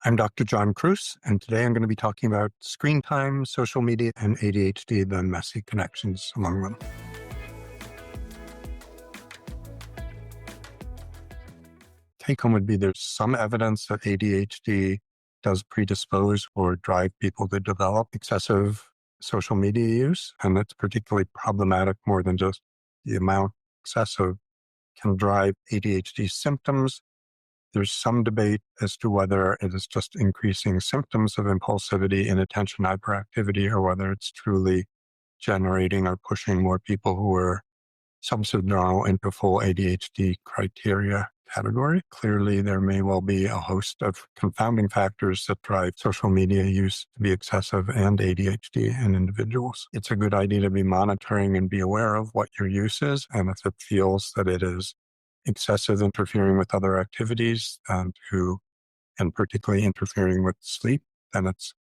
I'm Dr. John Kruse, and today I'm going to be talking about screen time, social media, and ADHD, the messy connections among them. Take home would be there's some evidence that ADHD does predispose or drive people to develop excessive social media use, and it's particularly problematic more than just the amount excessive can drive ADHD symptoms. There's some debate as to whether it is just increasing symptoms of impulsivity and attention hyperactivity, or whether it's truly generating or pushing more people who are subsyneural into full ADHD criteria category. Clearly, there may well be a host of confounding factors that drive social media use to be excessive and ADHD in individuals. It's a good idea to be monitoring and be aware of what your use is, and if it feels that it is excessive, interfering with other activities, and particularly interfering with sleep, then it's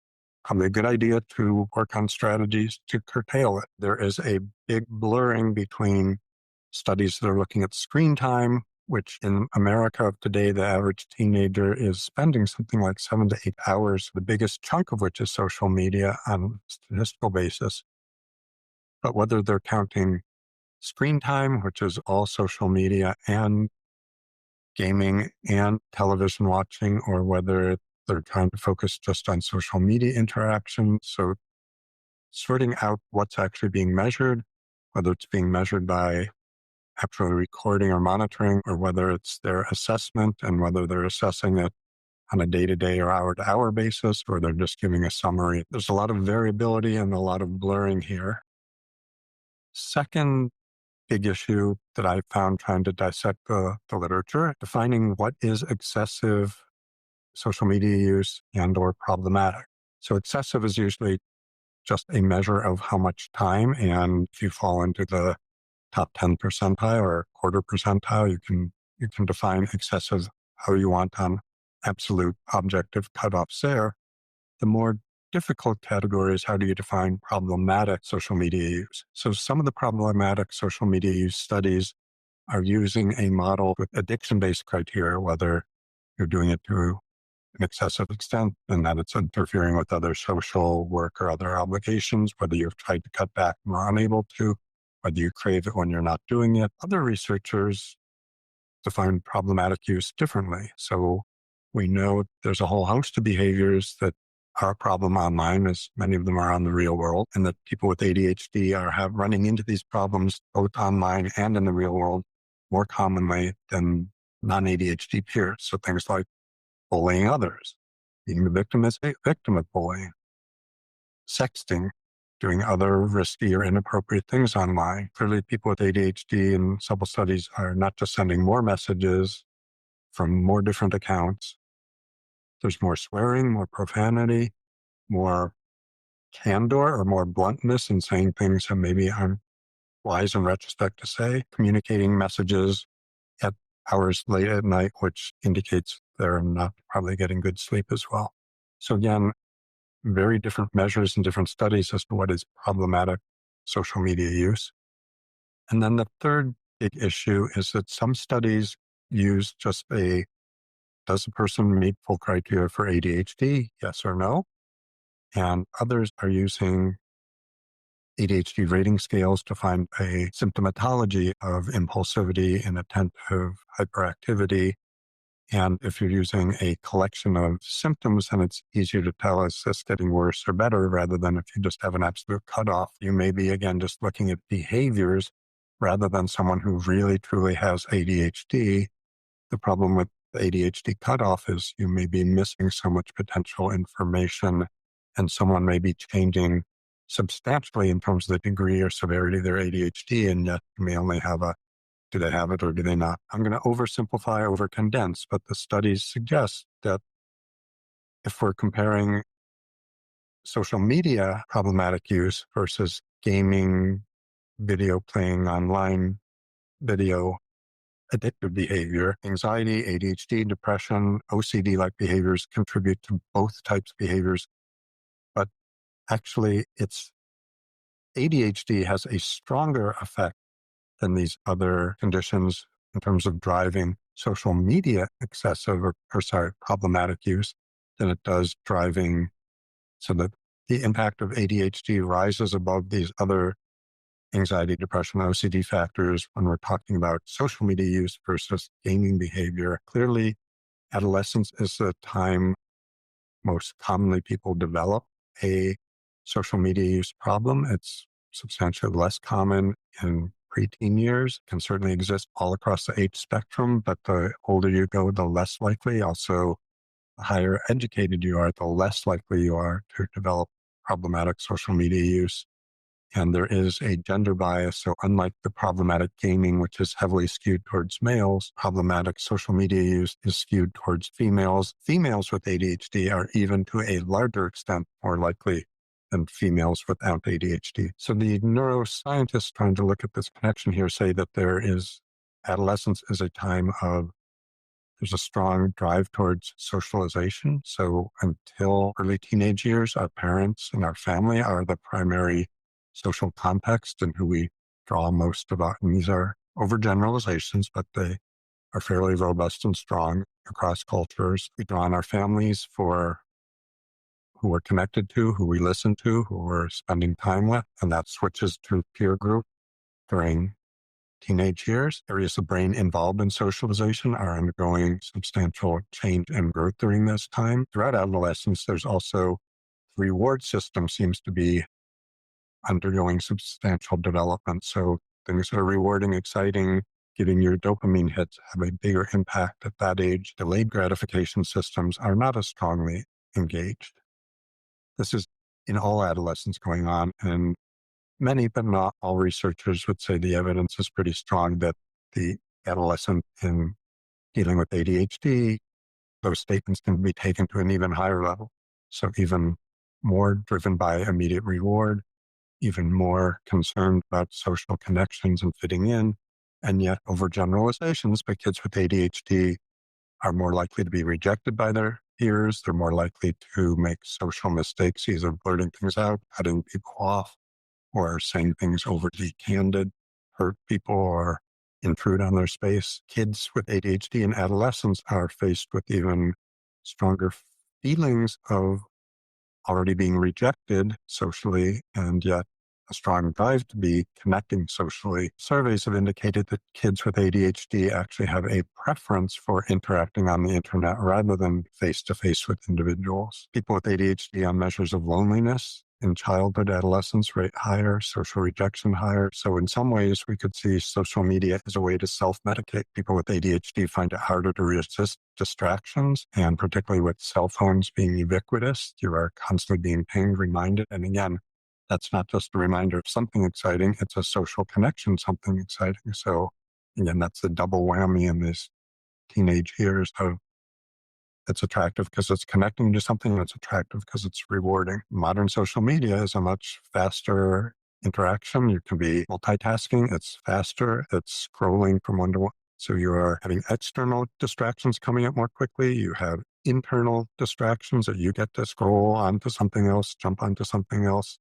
probably a good idea to work on strategies to curtail it. There is a big blurring between studies that are looking at screen time, which in America of today, the average teenager is spending something like 7 to 8 hours, the biggest chunk of which is social media on a statistical basis. But whether they're counting screen time, which is all social media and gaming and television watching, or whether they're trying to focus just on social media interaction. So sorting out what's actually being measured, whether it's being measured by actually recording or monitoring, or whether it's their assessment and whether they're assessing it on a day-to-day or hour-to-hour basis, or they're just giving a summary. There's a lot of variability and a lot of blurring here. Second big issue that I found trying to dissect the literature, defining what is excessive social media use and or problematic. So excessive is usually just a measure of how much time, and if you fall into the top 10 percentile or quarter percentile, you can define excessive how you want on absolute objective cutoffs there. The more difficult category is how do you define problematic social media use? So some of the problematic social media use studies are using a model with addiction-based criteria, whether you're doing it to an excessive extent and that it's interfering with other social work or other obligations, whether you've tried to cut back and are unable to, whether you crave it when you're not doing it. Other researchers define problematic use differently. So we know there's a whole host of behaviors that are a problem online, as many of them are on the real world, and that people with ADHD are running into these problems both online and in the real world more commonly than non-ADHD peers. So things like bullying others, being the victim as a victim of bullying, sexting, doing other risky or inappropriate things online. Clearly, people with ADHD in several studies are not just sending more messages from more different accounts. There's more swearing, more profanity, more candor or more bluntness in saying things that maybe aren't wise in retrospect to say, communicating messages at hours late at night, which indicates they're not probably getting good sleep as well. So again, very different measures and different studies as to what is problematic social media use. And then the third big issue is that some studies use just does a person meet full criteria for ADHD, yes or no? And others are using ADHD rating scales to find a symptomatology of impulsivity and attentive hyperactivity. And if you're using a collection of symptoms, then it's easier to tell is this getting worse or better, rather than if you just have an absolute cutoff. You may be, again, just looking at behaviors rather than someone who really, truly has ADHD. The problem with the ADHD cutoff is you may be missing so much potential information, and someone may be changing substantially in terms of the degree or severity of their ADHD, and yet you may only have do they have it or do they not? I'm going to oversimplify, overcondense, but the studies suggest that if we're comparing social media problematic use versus gaming, video playing online, video addictive behavior, anxiety, ADHD, depression, OCD-like behaviors contribute to both types of behaviors. But actually, ADHD has a stronger effect than these other conditions in terms of driving social media excessive problematic use than it does driving, so that the impact of ADHD rises above these other anxiety, depression, OCD factors when we're talking about social media use versus gaming behavior. Clearly, adolescence is the time most commonly people develop a social media use problem. It's substantially less common in preteen years, can certainly exist all across the age spectrum, but the older you go, the less likely. Also, the higher educated you are, the less likely you are to develop problematic social media use. And there is a gender bias. So unlike the problematic gaming, which is heavily skewed towards males, problematic social media use is skewed towards females. Females with ADHD are even to a larger extent more likely than females without ADHD. So the neuroscientists trying to look at this connection here say that adolescence is a time of there's a strong drive towards socialization. So until early teenage years, our parents and our family are the primary social context and who we draw most about. And these are overgeneralizations, but they are fairly robust and strong across cultures. We draw on our families for who we're connected to, who we listen to, who we're spending time with, and that switches to peer group during teenage years. Areas of brain involved in socialization are undergoing substantial change and growth during this time. Throughout adolescence, there's also the reward system seems to be undergoing substantial development. So things that are rewarding, exciting, giving you dopamine hits have a bigger impact at that age. Delayed gratification systems are not as strongly engaged. This is in all adolescence going on, and many, but not all researchers would say the evidence is pretty strong that the adolescent in dealing with ADHD, those statements can be taken to an even higher level. So even more driven by immediate reward, even more concerned about social connections and fitting in. And yet overgeneralizations, but kids with ADHD are more likely to be rejected by their peers. They're more likely to make social mistakes, either blurting things out, cutting people off, or saying things overly candid, hurt people, or intrude on their space. Kids with ADHD and adolescents are faced with even stronger feelings of already being rejected socially, and yet a strong drive to be connecting socially. Surveys have indicated that kids with ADHD actually have a preference for interacting on the internet rather than face-to-face with individuals. People with ADHD on measures of loneliness in childhood, adolescence rate higher, social rejection higher. So in some ways, we could see social media as a way to self-medicate. People with ADHD find it harder to resist distractions, and particularly with cell phones being ubiquitous, you are constantly being pinged, reminded. And again, that's not just a reminder of something exciting, it's a social connection, something exciting. So again, that's the double whammy in these teenage years of it's attractive because it's connecting to something, and it's attractive because it's rewarding. Modern social media is a much faster interaction. You can be multitasking. It's faster. It's scrolling from one to one. So you are having external distractions coming up more quickly. You have internal distractions that you get to scroll onto something else, jump onto something else.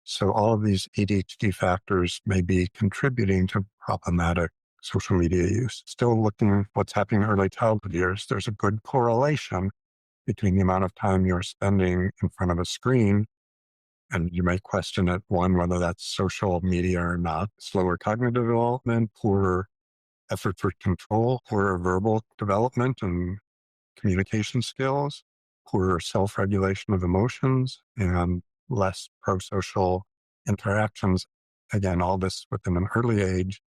So all of these ADHD factors may be contributing to problematic social media use. Still looking at what's happening in early childhood years, there's a good correlation between the amount of time you're spending in front of a screen. And you may question it, one, whether that's social media or not. Slower cognitive development, poorer effort for control, poorer verbal development and communication skills, poorer self-regulation of emotions, and less pro-social interactions. Again, all this within an early age.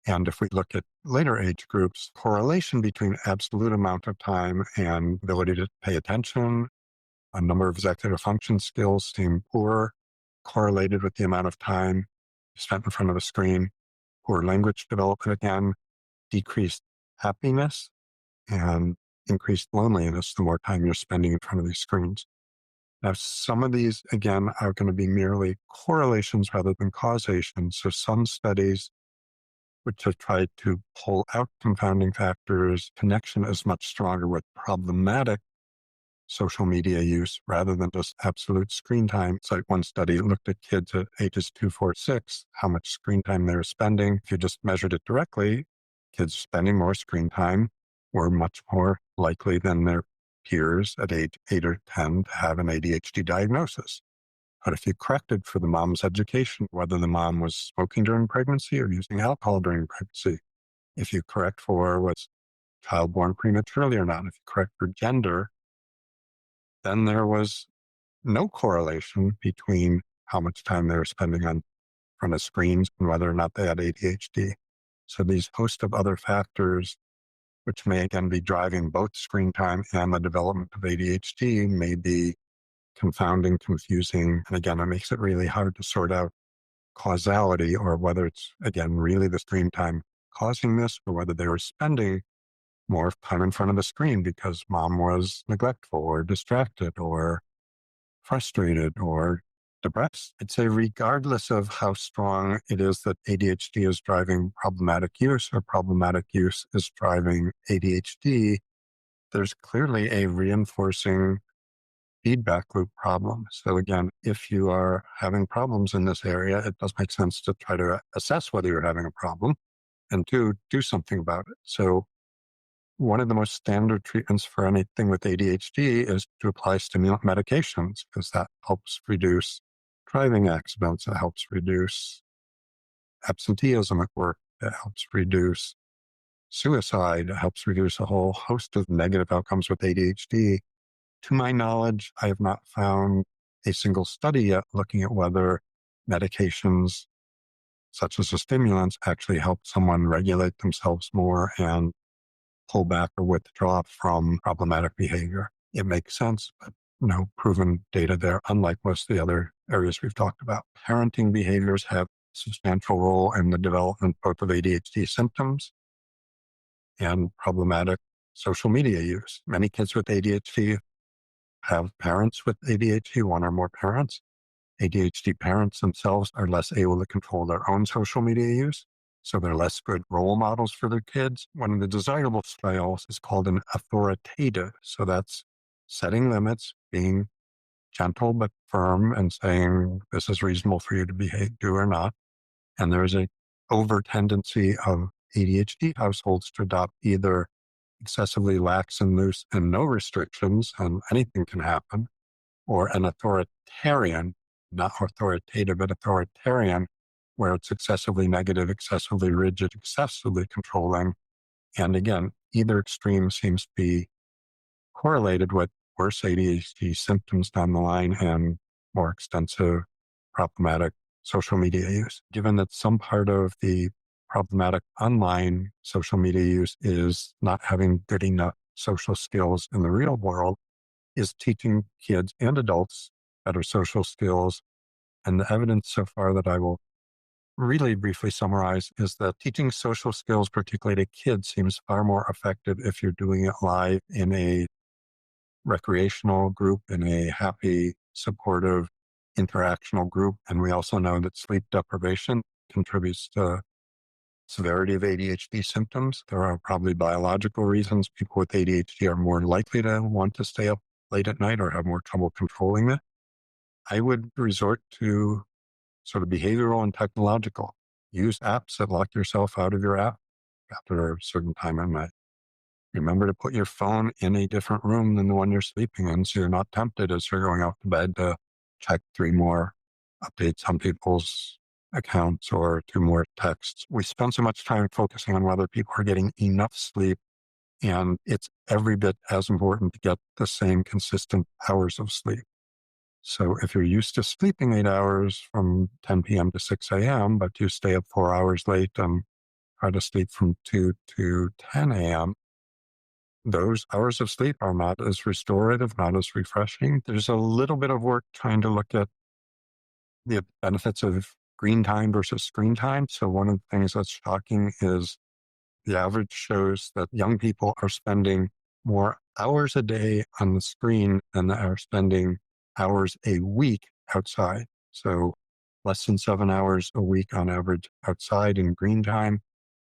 And if we look at later age groups, correlation between absolute amount of time and ability to pay attention, a number of executive function skills seem poor, correlated with the amount of time spent in front of a screen. Poor language development, again, decreased happiness and increased loneliness the more time you're spending in front of these screens. Now, some of these, again, are going to be merely correlations rather than causation. So some studies which have tried to pull out confounding factors, connection is much stronger with problematic social media use rather than just absolute screen time. It's like one study looked at kids at ages 2, 4, 6, how much screen time they were spending. If you just measured it directly, kids spending more screen time were much more likely than their appears at age 8 or 10 to have an ADHD diagnosis. But if you corrected for the mom's education, whether the mom was smoking during pregnancy or using alcohol during pregnancy, if you correct for was child born prematurely or not, if you correct for gender, then there was no correlation between how much time they were spending on front of screens and whether or not they had ADHD. So these host of other factors, which may again be driving both screen time and the development of ADHD, may be confounding, confusing. And again, it makes it really hard to sort out causality or whether it's, again, really the screen time causing this or whether they were spending more time in front of the screen because mom was neglectful or distracted or frustrated or depressed. I'd say regardless of how strong it is that ADHD is driving problematic use or problematic use is driving ADHD, there's clearly a reinforcing feedback loop problem. So again, if you are having problems in this area, it does make sense to try to assess whether you're having a problem and to do something about it. So one of the most standard treatments for anything with ADHD is to apply stimulant medications because that helps reduce driving accidents. It helps reduce absenteeism at work. It helps reduce suicide. It helps reduce a whole host of negative outcomes with ADHD. To my knowledge, I have not found a single study yet looking at whether medications such as the stimulants actually help someone regulate themselves more and pull back or withdraw from problematic behavior. It makes sense, but no proven data there, unlike most of the other areas we've talked about. Parenting behaviors have a substantial role in the development both of ADHD symptoms and problematic social media use. Many kids with ADHD have parents with ADHD, one or more parents. ADHD parents themselves are less able to control their own social media use, so they're less good role models for their kids. One of the desirable styles is called an authoritative. So that's setting limits, being gentle but firm and saying, this is reasonable for you to behave, do or not. And there's a over tendency of ADHD households to adopt either excessively lax and loose and no restrictions, and anything can happen, or an authoritarian, not authoritative, but authoritarian, where it's excessively negative, excessively rigid, excessively controlling. And again, either extreme seems to be correlated with worse ADHD symptoms down the line and more extensive problematic social media use. Given that some part of the problematic online social media use is not having good enough social skills in the real world, is teaching kids and adults better social skills. And the evidence so far that I will really briefly summarize is that teaching social skills, particularly to kids, seems far more effective if you're doing it live in a recreational group, in a happy, supportive, interactional group. And we also know that sleep deprivation contributes to severity of ADHD symptoms. There are probably biological reasons people with ADHD are more likely to want to stay up late at night or have more trouble controlling it. I would resort to sort of behavioral and technological. Use apps that lock yourself out of your app after a certain time at night. Remember to put your phone in a different room than the one you're sleeping in so you're not tempted as you're going out to bed to check 3 more updates on people's accounts or 2 more texts. We spend so much time focusing on whether people are getting enough sleep, and it's every bit as important to get the same consistent hours of sleep. So if you're used to sleeping 8 hours from 10 p.m. to 6 a.m., but you stay up 4 hours late and try to sleep from 2 to 10 a.m., those hours of sleep are not as restorative, not as refreshing. There's a little bit of work trying to look at the benefits of screen time versus screen time. So one of the things that's shocking is the average shows that young people are spending more hours a day on the screen than they are spending hours a week outside. So less than 7 hours a week on average outside in green time,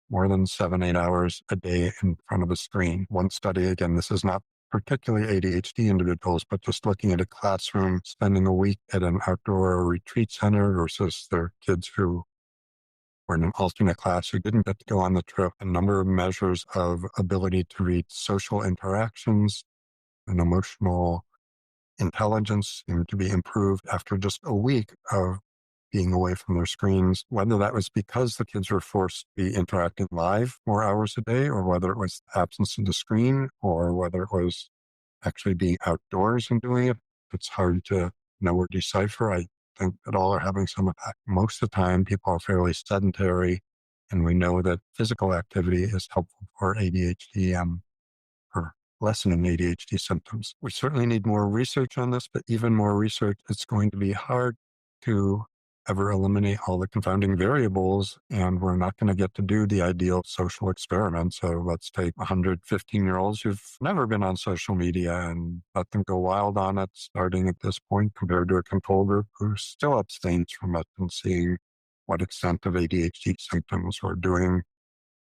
more than 7, 8 hours a day in front of a screen. One study, again, this is not particularly ADHD individuals, but just looking at a classroom, spending a week at an outdoor retreat center versus their kids who were in an alternate class who didn't get to go on the trip, a number of measures of ability to read social interactions, and emotional intelligence seemed to be improved after just a week of being away from their screens, whether that was because the kids were forced to be interacting live more hours a day, or whether it was absence of the screen, or whether it was actually being outdoors and doing it. It's hard to know or decipher. I think that all are having some effect. Most of the time, people are fairly sedentary, and we know that physical activity is helpful for ADHD or lessening ADHD symptoms. We certainly need more research on this, but even more research, it's going to be hard to ever eliminate all the confounding variables, and we're not going to get to do the ideal social experiment. So let's take 115-year-olds who've never been on social media and let them go wild on it, starting at this point, compared to a control group who still abstains from it, and seeing what extent of ADHD symptoms we're doing,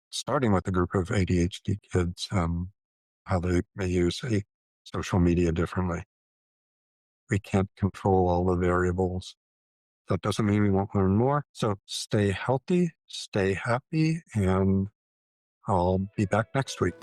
starting with a group of ADHD kids, how they may use social media differently. We can't control all the variables. That doesn't mean we won't learn more. So stay healthy, stay happy, and I'll be back next week.